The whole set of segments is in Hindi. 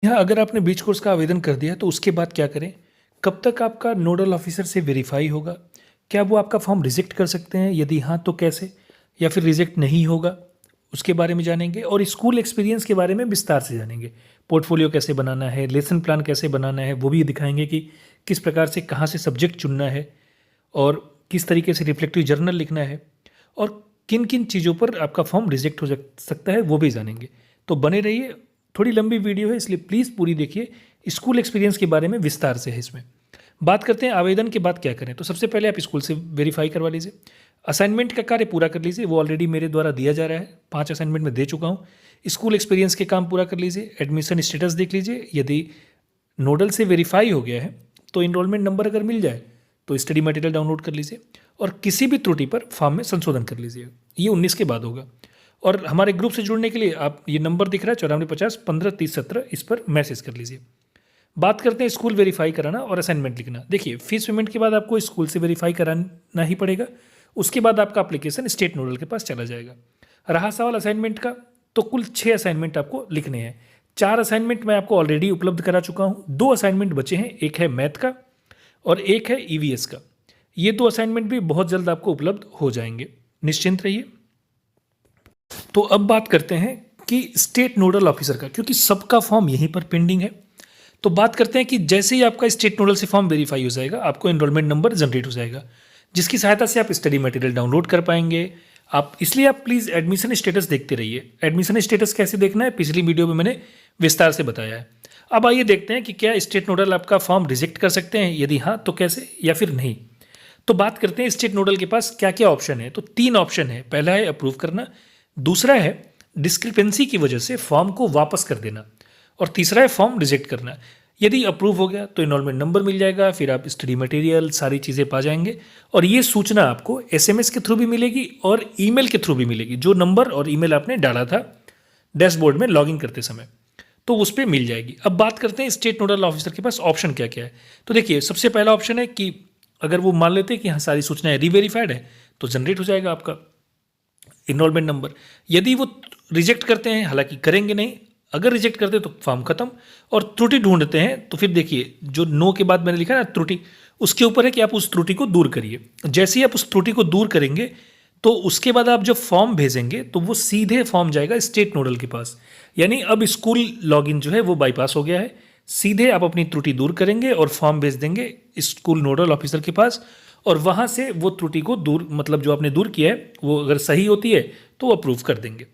यहाँ अगर आपने ब्रीच कोर्स का आवेदन कर दिया तो उसके बाद क्या करें? कब तक आपका नोडल ऑफिसर से वेरीफाई होगा? क्या वो आपका फॉर्म रिजेक्ट कर सकते हैं? यदि हाँ तो कैसे? या फिर रिजेक्ट नहीं होगा? उसके बारे में जानेंगे और स्कूल एक्सपीरियंस के बारे में विस्तार से जानेंगे। पोर्टफोलियो कैसे बनाना है, लेसन प्लान कैसे बनाना है, वो भी दिखाएंगे कि किस प्रकार से कहाँ से सब्जेक्ट चुनना है और किस तरीके से रिफ्लेक्टिव जर्नल लिखना है और किन किन चीज़ों पर आपका फॉर्म रिजेक्ट हो सकता है वो भी जानेंगे। तो बने रहिए, थोड़ी लंबी वीडियो है इसलिए प्लीज़ पूरी देखिए। स्कूल एक्सपीरियंस के बारे में विस्तार से है इसमें। बात करते हैं आवेदन के बाद क्या करें। तो सबसे पहले आप स्कूल से वेरीफाई करवा लीजिए। असाइनमेंट का कार्य पूरा कर लीजिए, वो ऑलरेडी मेरे द्वारा दिया जा रहा है, 5 असाइनमेंट में दे चुका हूँ। स्कूल एक्सपीरियंस के काम पूरा कर लीजिए। एडमिशन स्टेटस देख लीजिए, यदि नोडल से वेरीफाई हो गया है तो इनरोलमेंट नंबर अगर मिल जाए तो स्टडी मटेरियल डाउनलोड कर लीजिए और किसी भी त्रुटि पर फॉर्म में संशोधन कर लीजिए। ये 19 के बाद होगा। और हमारे ग्रुप से जुड़ने के लिए आप ये नंबर दिख रहा है 9450 15 30 17, इस पर मैसेज कर लीजिए। बात करते हैं स्कूल वेरीफाई कराना और असाइनमेंट लिखना। देखिए, फीस पेमेंट के बाद आपको स्कूल से वेरीफाई कराना ही पड़ेगा। उसके बाद आपका एप्लीकेशन स्टेट नोडल के पास चला जाएगा। रहा सवाल असाइनमेंट का, तो कुल 6 असाइनमेंट आपको लिखने हैं। 4 असाइनमेंट मैं आपको ऑलरेडी उपलब्ध करा चुका हूँ, 2 असाइनमेंट बचे हैं, एक है मैथ का और एक है ईवीएस का। ये 2 असाइनमेंट भी बहुत जल्द आपको उपलब्ध हो जाएंगे, निश्चिंत रहिए। तो अब बात करते हैं कि स्टेट नोडल ऑफिसर का, क्योंकि सबका फॉर्म यहीं पर पेंडिंग है। तो बात करते हैं कि जैसे ही आपका स्टेट नोडल से फॉर्म वेरीफाई हो जाएगा, आपको एनरोलमेंट नंबर जनरेट हो जाएगा, जिसकी सहायता से आप स्टडी मटेरियल डाउनलोड कर पाएंगे। आप इसलिए आप प्लीज़ एडमिशन स्टेटस देखते रहिए। एडमिशन स्टेटस कैसे देखना है, पिछली वीडियो में मैंने विस्तार से बताया है। अब आइए देखते हैं कि क्या स्टेट नोडल आपका फॉर्म रिजेक्ट कर सकते हैं, यदि हाँ तो कैसे, या फिर नहीं। तो बात करते हैं स्टेट नोडल के पास क्या क्या ऑप्शन है। तो 3 ऑप्शन है। पहला है अप्रूव करना, दूसरा है डिस्क्रिपेंसी की वजह से फॉर्म को वापस कर देना, और तीसरा है फॉर्म रिजेक्ट करना। यदि अप्रूव हो गया तो इनरोलमेंट नंबर मिल जाएगा, फिर आप स्टडी मटेरियल सारी चीज़ें पा जाएंगे और ये सूचना आपको एसएमएस के थ्रू भी मिलेगी और ईमेल के थ्रू भी मिलेगी। जो नंबर और ईमेल आपने डाला था डैशबोर्ड में लॉगिन करते समय, तो उस पर मिल जाएगी। अब बात करते हैं स्टेट नोडल ऑफिसर के पास ऑप्शन क्या क्या है। तो देखिए, सबसे पहला ऑप्शन है कि अगर वो मान लेते हैं कि हाँ सारी सूचनाएं रीवेरीफाइड है, तो जनरेट हो जाएगा आपका इनरोलमेंट नंबर। यदि वो रिजेक्ट करते हैं, हालांकि करेंगे नहीं, अगर रिजेक्ट करते हैं तो फॉर्म खत्म। और त्रुटि ढूंढते हैं तो फिर देखिए, जो नो के बाद मैंने लिखा है ना त्रुटि, उसके ऊपर है कि आप उस त्रुटि को दूर करिए। जैसे ही आप उस त्रुटि को दूर करेंगे तो उसके बाद आप जब फॉर्म भेजेंगे तो वो सीधे फॉर्म जाएगा स्टेट नोडल के पास। यानी अब स्कूल लॉगिन जो है वो बाईपास हो गया है। सीधे आप अपनी त्रुटि दूर करेंगे और फॉर्म भेज देंगे स्कूल नोडल ऑफिसर के पास, और वहाँ से वो त्रुटि को दूर, मतलब जो आपने दूर किया है वो अगर सही होती है तो वो अप्रूव कर देंगे।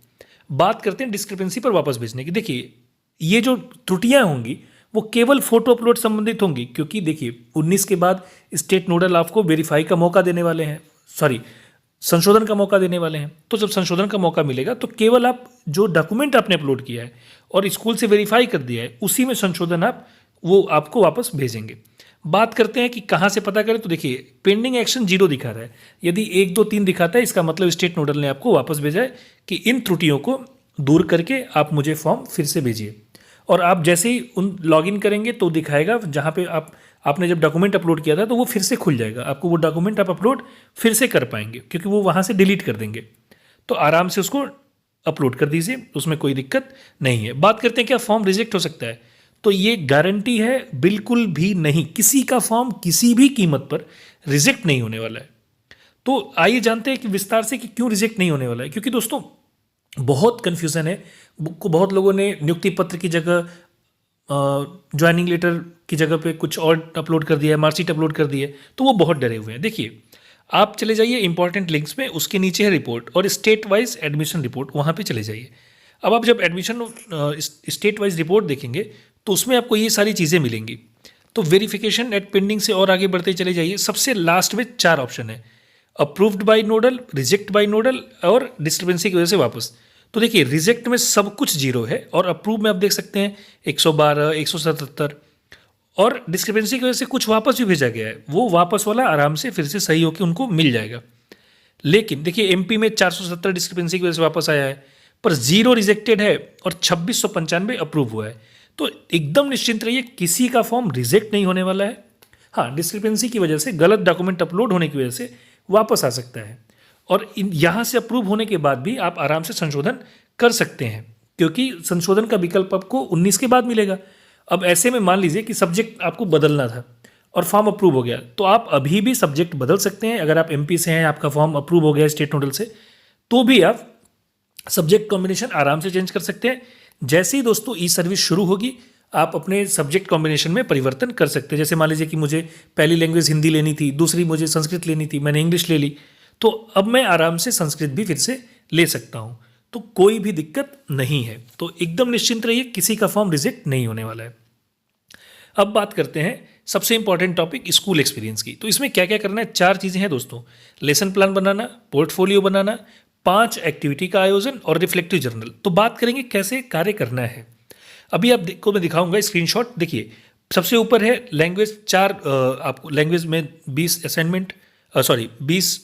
बात करते हैं डिस्क्रिपेंसी पर वापस भेजने की। देखिए, ये जो त्रुटियां होंगी वो केवल फोटो अपलोड संबंधित होंगी, क्योंकि देखिए 19 के बाद स्टेट नोडल आपको वेरीफाई का मौका देने वाले हैं, सॉरी संशोधन का मौका देने वाले हैं। तो जब संशोधन का मौका मिलेगा तो केवल आप जो डॉक्यूमेंट आपने अपलोड किया है और स्कूल से वेरीफाई कर दिया है उसी में संशोधन वो आपको वापस भेजेंगे। बात करते हैं कि कहाँ से पता करें। तो देखिए, पेंडिंग एक्शन 0 दिखा रहा है। यदि 1 2 3 दिखाता है, इसका मतलब स्टेट नोडल ने आपको वापस भेजा है कि इन त्रुटियों को दूर करके आप मुझे फॉर्म फिर से भेजिए। और आप जैसे ही उन लॉगिन करेंगे तो दिखाएगा जहाँ पे आपने जब डॉक्यूमेंट अपलोड किया था, तो वो फिर से खुल जाएगा। आपको वो डॉक्यूमेंट आप अपलोड फिर से कर पाएंगे, क्योंकि वो वहाँ से डिलीट कर देंगे। तो आराम से उसको अपलोड कर दीजिए, उसमें कोई दिक्कत नहीं है। बात करते हैं क्या फॉर्म रिजेक्ट हो सकता है। तो ये गारंटी है बिल्कुल भी नहीं, किसी का फॉर्म किसी भी कीमत पर रिजेक्ट नहीं होने वाला है। तो आइए जानते हैं कि विस्तार से कि क्यों रिजेक्ट नहीं होने वाला है। क्योंकि दोस्तों बहुत कन्फ्यूज़न है। बहुत लोगों ने नियुक्ति पत्र की जगह ज्वाइनिंग लेटर की जगह पे कुछ और अपलोड कर दिया है, मार्कशीट अपलोड कर दी है, तो वो बहुत डरे हुए हैं। देखिए, आप चले जाइए इंपॉर्टेंट लिंक्स में, उसके नीचे है रिपोर्ट और स्टेट वाइज एडमिशन रिपोर्ट, वहाँ पे चले जाइए। अब आप जब एडमिशन स्टेट वाइज रिपोर्ट देखेंगे तो उसमें आपको ये सारी चीज़ें मिलेंगी। तो वेरिफिकेशन एट पेंडिंग से और आगे बढ़ते चले जाइए। सबसे लास्ट में 4 ऑप्शन है, approved by nodal, reject by nodal और डिस्टर्बेंसी की वजह से वापस। तो देखिए, रिजेक्ट में सब कुछ 0 है और अप्रूव में आप देख सकते हैं 112 177, और डिस्क्रिपेंसी की वजह से कुछ वापस भी भेजा गया है। वो वापस वाला आराम से फिर से सही होकर उनको मिल जाएगा। लेकिन देखिए, एमपी में 470 डिस्क्रिपेंसी की वजह से वापस आया है, पर 0 रिजेक्टेड है और 2695 अप्रूव हुआ है। तो एकदम निश्चिंत रहिए, किसी का फॉर्म रिजेक्ट नहीं होने वाला है। हाँ, डिस्क्रिपेंसी की वजह से, गलत डॉक्यूमेंट अपलोड होने की वजह से वापस आ सकता है, और यहाँ से अप्रूव होने के बाद भी आप आराम से संशोधन कर सकते हैं। क्योंकि संशोधन का विकल्प आपको 19 के बाद मिलेगा। अब ऐसे में मान लीजिए कि सब्जेक्ट आपको बदलना था और फॉर्म अप्रूव हो गया, तो आप अभी भी सब्जेक्ट बदल सकते हैं। अगर आप एमपी से हैं, आपका फॉर्म अप्रूव हो गया स्टेट नोडल से, तो भी आप सब्जेक्ट कॉम्बिनेशन आराम से चेंज कर सकते हैं। जैसे ही दोस्तों ई सर्विस शुरू होगी, आप अपने सब्जेक्ट कॉम्बिनेशन में परिवर्तन कर सकते हैं। जैसे मान लीजिए कि मुझे पहली लैंग्वेज हिंदी लेनी थी, दूसरी मुझे संस्कृत लेनी थी, मैंने इंग्लिश ले ली, तो अब मैं आराम से संस्कृत भी फिर से ले सकता हूँ। तो कोई भी दिक्कत नहीं है, तो एकदम निश्चिंत रहिए, किसी का फॉर्म रिजेक्ट नहीं होने वाला है। अब बात करते हैं सबसे इंपॉर्टेंट टॉपिक स्कूल एक्सपीरियंस की। तो इसमें क्या क्या करना है, 4 चीज़ें हैं दोस्तों। लेसन प्लान बनाना, पोर्टफोलियो बनाना, 5 एक्टिविटी का आयोजन और रिफ्लेक्टिव जर्नल। तो बात करेंगे कैसे कार्य करना है। अभी आप को मैं दिखाऊंगा स्क्रीनशॉट। देखिए सबसे ऊपर है लैंग्वेज, 4 आपको लैंग्वेज में 20 assignment, 20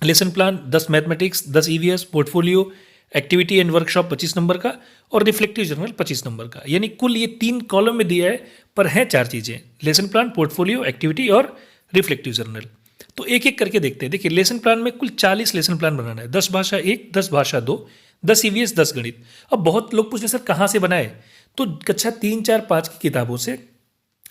lesson plan, 10 mathematics, 10 EVS, portfolio, activity and workshop 25 number का और रिफ्लेक्टिव जर्नल 25 नंबर का। यानी कुल ये 3 कॉलम में दिया है, पर हैं 4 चीज़ें, लेसन प्लान, पोर्टफोलियो, एक्टिविटी और रिफ्लेक्टिव जर्नल। तो एक एक करके देखते हैं। देखिए लेसन प्लान में कुल 40 लेसन प्लान बनाना है, 10 भाषा 1, 10 भाषा 2, 10 ईवीएस, 10 गणित। अब बहुत लोग पूछे सर कहाँ से बनाए, तो कक्षा 3, 4, 5 की किताबों से,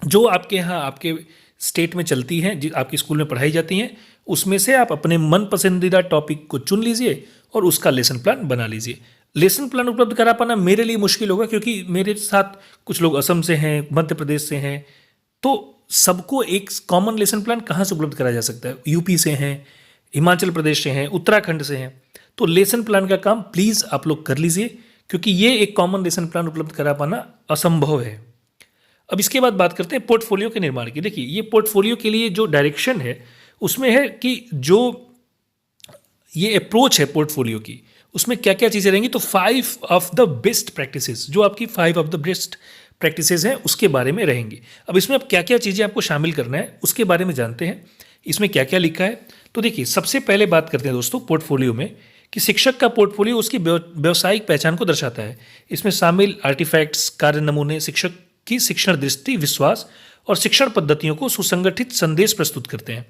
जो आपके यहाँ आपके स्टेट में चलती हैं, आपके स्कूल में पढ़ाई जाती हैं, उसमें से आप अपने मन पसंदीदा टॉपिक को चुन लीजिए और उसका लेसन प्लान बना लीजिए। लेसन प्लान उपलब्ध करा पाना मेरे लिए मुश्किल होगा, क्योंकि मेरे साथ कुछ लोग असम से हैं, मध्य प्रदेश से हैं, तो सबको एक कॉमन लेसन प्लान कहाँ से उपलब्ध कराया जा सकता है। यूपी से हैं, हिमाचल प्रदेश से हैं, उत्तराखंड से हैं। तो लेसन प्लान का काम प्लीज़ आप लोग कर लीजिए, क्योंकि ये एक कॉमन लेसन प्लान उपलब्ध करा पाना असंभव है। अब इसके बाद बात करते हैं पोर्टफोलियो के निर्माण की। देखिए ये पोर्टफोलियो के लिए जो डायरेक्शन है उसमें है कि जो ये अप्रोच है पोर्टफोलियो की, उसमें क्या क्या चीज़ें रहेंगी। तो 5 ऑफ द बेस्ट प्रैक्टिसेस, जो आपकी 5 ऑफ द बेस्ट प्रैक्टिसेस हैं उसके बारे में रहेंगी। अब इसमें अब क्या क्या चीज़ें आपको शामिल करना है उसके बारे में जानते हैं, इसमें क्या क्या लिखा है। तो देखिए सबसे पहले बात करते हैं दोस्तों पोर्टफोलियो में, कि शिक्षक का पोर्टफोलियो उसकी व्यावसायिक पहचान को दर्शाता है। इसमें शामिल आर्टिफैक्ट्स, कार्य नमूने शिक्षक की शिक्षण दृष्टि, विश्वास और शिक्षण पद्धतियों को सुसंगठित संदेश प्रस्तुत करते हैं।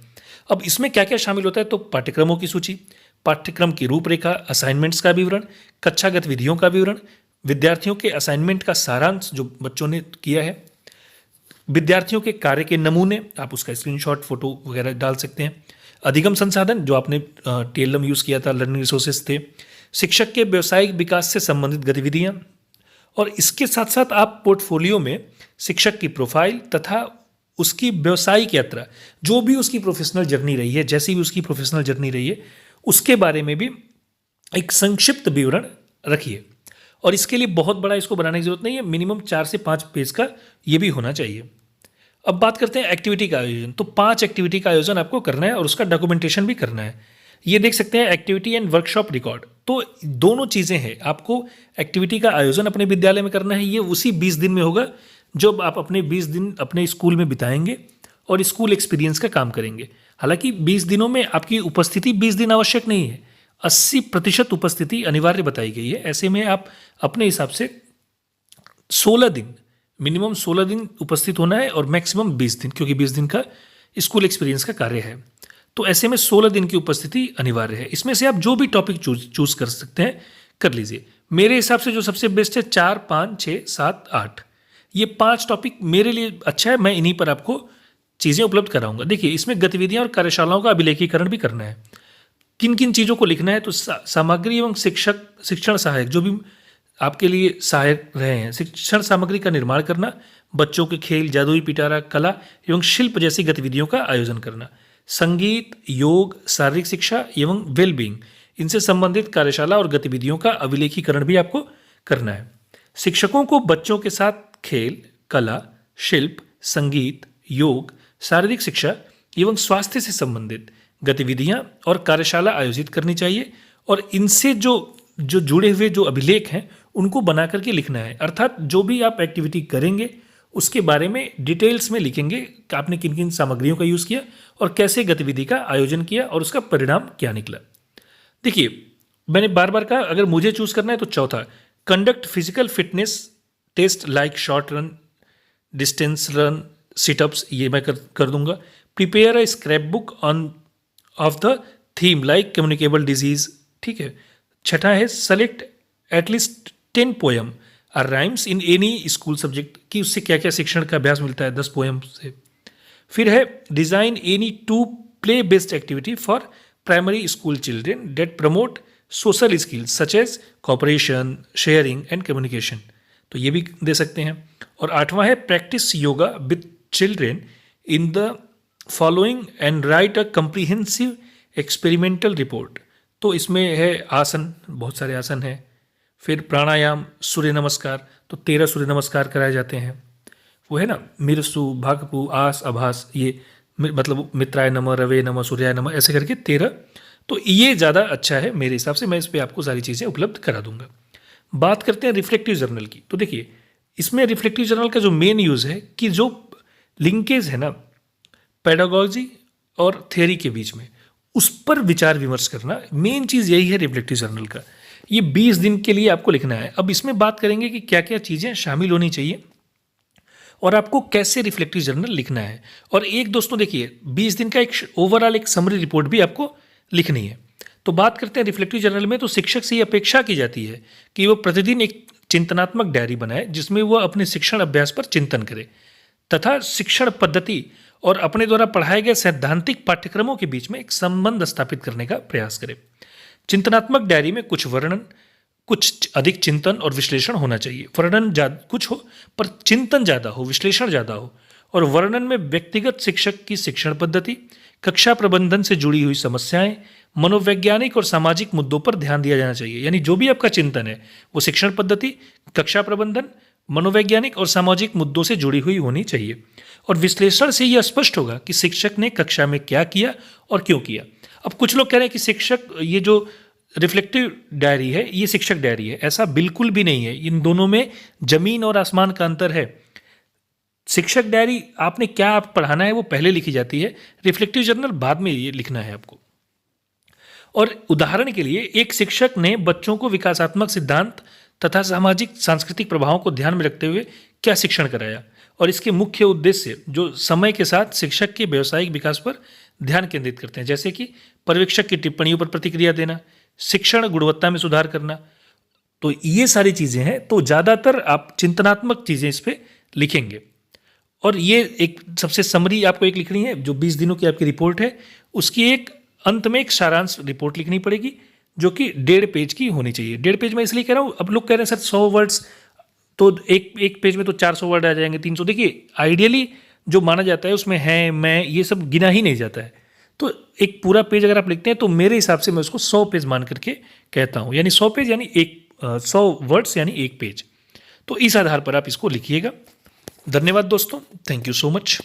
अब इसमें क्या क्या शामिल होता है, तो पाठ्यक्रमों की सूची, पाठ्यक्रम की रूपरेखा, असाइनमेंट्स का विवरण, कक्षा गतिविधियों का विवरण, विद्यार्थियों के असाइनमेंट का सारांश जो बच्चों ने किया है, विद्यार्थियों के कार्य के नमूने, आप उसका स्क्रीनशॉट, फोटो वगैरह डाल सकते हैं, अधिगम संसाधन जो आपने टीएलएम यूज़ किया था, लर्निंग रिसोर्सेज थे, शिक्षक के व्यावसायिक विकास से संबंधित गतिविधियाँ, और इसके साथ साथ आप पोर्टफोलियो में शिक्षक की प्रोफाइल तथा उसकी व्यावसायिक यात्रा, जो भी उसकी प्रोफेशनल जर्नी रही है, जैसी भी उसकी प्रोफेशनल जर्नी रही है, उसके बारे में भी एक संक्षिप्त विवरण रखिए। और इसके लिए बहुत बड़ा इसको बनाने की जरूरत नहीं है, मिनिमम 4 से 5 पेज का ये भी होना चाहिए। अब बात करते हैं एक्टिविटी का आयोजन। तो 5 एक्टिविटी का आयोजन आपको करना है और उसका डॉक्यूमेंटेशन भी करना है। ये देख सकते हैं एक्टिविटी एंड वर्कशॉप रिकॉर्ड। तो दोनों चीज़ें हैं, आपको एक्टिविटी का आयोजन अपने विद्यालय में करना है, ये उसी 20 दिन में होगा जब आप अपने 20 दिन अपने स्कूल में बिताएंगे और स्कूल एक्सपीरियंस का काम करेंगे। हालांकि 20 दिनों में आपकी उपस्थिति 20 दिन आवश्यक नहीं है, 80% उपस्थिति अनिवार्य बताई गई है। ऐसे में आप अपने हिसाब से 16 दिन, मिनिमम 16 दिन उपस्थित होना है और मैक्सिमम 20 दिन, क्योंकि 20 दिन का स्कूल एक्सपीरियंस का कार्य है। तो ऐसे में 16 दिन की उपस्थिति अनिवार्य है। इसमें से आप जो भी टॉपिक चूज कर सकते हैं, कर लीजिए। मेरे हिसाब से जो सबसे बेस्ट है 4, 5, 6, 7, 8, ये 5 टॉपिक मेरे लिए अच्छा है। मैं इन्हीं पर आपको चीज़ें उपलब्ध कराऊंगा। देखिए इसमें गतिविधियां और कार्यशालाओं का अभिलेखीकरण भी करना है। किन किन चीज़ों को लिखना है, तो सामग्री एवं शिक्षण सहायक जो भी आपके लिए सहायक रहे हैं, शिक्षण सामग्री का निर्माण करना, बच्चों के खेल, जादुई पिटारा, कला एवं शिल्प जैसी गतिविधियों का आयोजन करना, संगीत, योग, शारीरिक शिक्षा एवं वेलबींग, इनसे संबंधित कार्यशाला और गतिविधियों का अभिलेखीकरण भी आपको करना है। शिक्षकों को बच्चों के साथ खेल, कला, शिल्प, संगीत, योग, शारीरिक शिक्षा एवं स्वास्थ्य से संबंधित गतिविधियां और कार्यशाला आयोजित करनी चाहिए, और इनसे जो जुड़े हुए जो अभिलेख हैं उनको बना करके लिखना है। अर्थात जो भी आप एक्टिविटी करेंगे उसके बारे में डिटेल्स में लिखेंगे कि आपने किन किन सामग्रियों का यूज़ किया और कैसे गतिविधि का आयोजन किया और उसका परिणाम क्या निकला। देखिए मैंने बार बार कहा, अगर मुझे चूज़ करना है तो चौथा, conduct physical fitness test like short run, distance run, situps, ये मैं कर दूंगा। Prepare a scrap book of the theme like communicable disease, ठीक है। छठा है select at least 10 poem or rhymes in any school subject, कि उससे क्या क्या शिक्षण का अभ्यास मिलता है 10 पोएम से। फिर है design any 2 play based activity for primary school children that promote social skills such as cooperation, sharing and communication, तो ये भी दे सकते हैं। और 8वां है practice yoga with children in the following and write a comprehensive experimental report, तो इसमें है आसन, बहुत सारे आसन हैं। फिर प्राणायाम, सूर्य नमस्कार, तो 13 सूर्य नमस्कार कराए जाते हैं। वो है ना मिरसु, भागपु, आस, आभास, ये मतलब मित्राय नमः, रवे नमः, सूर्याय नमः, ऐसे करके 13, तो ये ज़्यादा अच्छा है मेरे हिसाब से। मैं इस पर आपको सारी चीज़ें उपलब्ध करा दूंगा। बात करते हैं रिफ्लेक्टिव जर्नल की, तो देखिए इसमें रिफ्लेक्टिव जर्नल का जो मेन यूज़ है कि जो लिंकेज है ना पेडागोजी और थ्योरी के बीच में, उस पर विचार विमर्श करना, मेन चीज़ यही है रिफ्लेक्टिव जर्नल का। ये 20 दिन के लिए आपको लिखना है। अब इसमें बात करेंगे कि क्या क्या चीज़ें शामिल होनी चाहिए और आपको कैसे रिफ्लेक्टिव जर्नल लिखना है। और एक दोस्तों देखिए 20 दिन का एक ओवरऑल एक समरी रिपोर्ट भी आपको लिखनी है। तो बात करते हैं रिफ्लेक्टिव जर्नल में, तो शिक्षक से ये अपेक्षा की जाती है कि वो प्रतिदिन एक चिंतनात्मक डायरी बनाए जिसमें वो अपने शिक्षण अभ्यास पर चिंतन करे तथा शिक्षण पद्धति और अपने द्वारा पढ़ाए गए सैद्धांतिक पाठ्यक्रमों के बीच में एक संबंध स्थापित करने का प्रयास करे। चिंतनात्मक डायरी में कुछ वर्णन, कुछ अधिक चिंतन और विश्लेषण होना चाहिए। वर्णन कुछ हो पर चिंतन ज़्यादा हो, विश्लेषण ज़्यादा हो। और वर्णन में व्यक्तिगत शिक्षक की शिक्षण पद्धति, कक्षा प्रबंधन से जुड़ी हुई समस्याएं, मनोवैज्ञानिक और सामाजिक मुद्दों पर ध्यान दिया जाना चाहिए। यानी जो भी आपका चिंतन है वो शिक्षण पद्धति, कक्षा प्रबंधन, मनोवैज्ञानिक और सामाजिक मुद्दों से जुड़ी हुई होनी चाहिए। और विश्लेषण से यह स्पष्ट होगा कि शिक्षक ने कक्षा में क्या किया और क्यों किया। अब कुछ लोग कह रहे हैं कि शिक्षक, ये जो रिफ्लेक्टिव डायरी है ये शिक्षक डायरी है, ऐसा बिल्कुल भी नहीं है। इन दोनों में जमीन और आसमान का अंतर है। शिक्षक डायरी आपने क्या आप पढ़ाना है वो पहले लिखी जाती है, रिफ्लेक्टिव जर्नल बाद में ये लिखना है आपको। और उदाहरण के लिए एक शिक्षक ने बच्चों को विकासात्मक सिद्धांत तथा सामाजिक सांस्कृतिक प्रभावों को ध्यान में रखते हुए क्या शिक्षण कराया, और इसके मुख्य उद्देश्य जो समय के साथ शिक्षक के व्यावसायिक विकास पर ध्यान केंद्रित करते हैं, जैसे कि पर्यवेक्षक की टिप्पणियों पर प्रतिक्रिया देना, शिक्षण गुणवत्ता में सुधार करना, तो ये सारी चीज़ें हैं। तो ज़्यादातर आप चिंतनात्मक चीज़ें इस पर लिखेंगे। और ये एक सबसे समरी आपको एक लिखनी है, जो 20 दिनों की आपकी रिपोर्ट है उसकी एक अंत में एक सारांश रिपोर्ट लिखनी पड़ेगी जो कि 1.5 पेज की होनी चाहिए। 1.5 पेज में इसलिए कह रहा हूँ, अब लोग कह रहे हैं सर 100 वर्ड्स, तो एक पेज में तो 400 वर्ड आ जाएंगे, 300। देखिए आइडियली जो माना जाता है उसमें है, मैं, ये सब गिना ही नहीं जाता है। तो एक पूरा पेज अगर आप लिखते हैं तो मेरे हिसाब से मैं उसको 100 पेज मान करके कहता हूँ, यानी 100 पेज यानी 100 वर्ड्स यानी 1 पेज। तो इस आधार पर आप इसको लिखिएगा। धन्यवाद दोस्तों, थैंक यू सो मच।